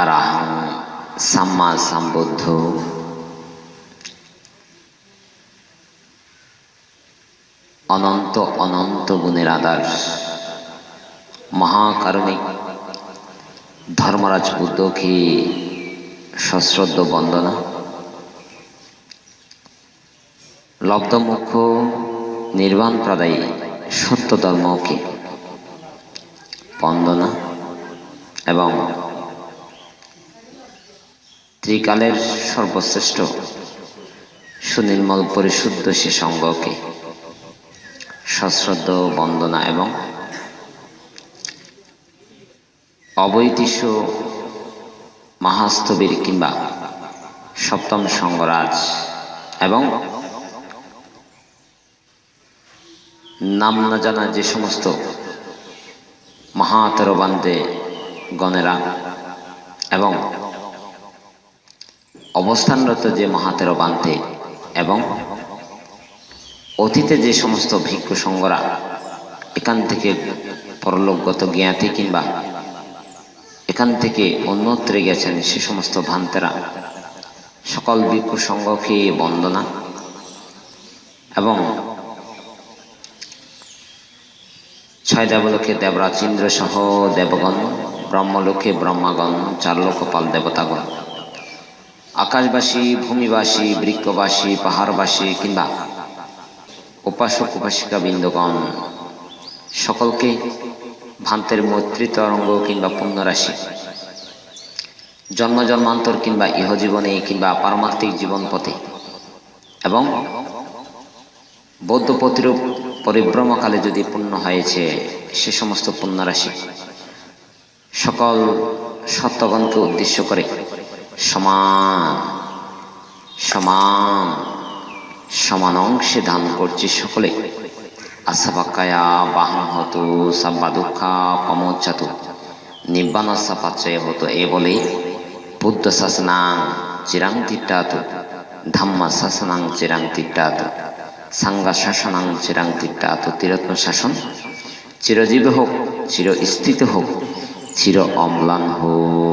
আরাহাং সাম্মা সম্বুদ্ধ। অনন্ত অনন্ত গুণের আধার মহাকারণিক ধর্মরাজ বুদ্ধকে সশ্রদ্ধ বন্দনা। লব্ধমুখ্য নির্বাণ প্রদায়ী সত্য ধর্মকে বন্দনা এবং ত্রিকালের সর্বশ্রেষ্ঠ সুনির্মল পরিশুদ্ধ সে সঙ্গকে সশ্রদ্ধ বন্দনা এবং অবৈতিষ্য মহাস্থবির কিংবা সপ্তম সঙ্গরাজ এবং নাম না জানা যে সমস্ত মহাতেরবান্দে গণেরা এবং অবস্থানরত যে মহাতেরবান্তে এবং অতীতে যে সমস্ত ভিক্ষু সঙ্গরা এখান থেকে পরলোকগত জ্ঞাতি কিংবা এখান থেকে অন্যত্রে গেছেন সে সমস্ত ভান্তেরা সকল ভিক্ষু সঙ্গকে বন্দনা এবং ছয় দেবলোকে দেবরাজ ইন্দ্র সহ দেবগণ, ব্রহ্মলোকে ব্রহ্মাগণ, চার লোকপাল দেবতাগণ, আকাশবাসী, ভূমিবাসী, বৃক্ষবাসী, পাহাড়বাসী কিংবা উপাসক উপাসিকা বৃন্দগণ সকলকে ভান্তের মৈত্রী তরঙ্গ কিংবা পুণ্যরাশি জন্ম জন্মান্তর কিংবা ইহজীবনে কিংবা পারমার্থিক জীবন পথে এবং বৌদ্ধ প্রতিরূপ পরিভ্রমকালে যদি পুণ্য হয়েছে সে সমস্ত পুণ্যরাশি সকল সত্যগণকে উদ্দেশ্য করে সমান সমান সমান অংশে দান করছে সকলে। আসাবাক্কায়া বাহন হতো সাব্বা দুঃখা পমোচ্ছাতু নিব্বানসা পাচ্ছয় হতো এ বলে বুদ্ধ শাসনাং চিরাং তিট্টাতু, ধাম্মা শাসনাং চিরাং তিট্টাতু, সাঙ্গা শাসনাং চিরাং তিট্টাতু। ত্রিরত্ন শাসন চিরজীব হোক, চির স্থিত হোক, চির অম্লান হোক।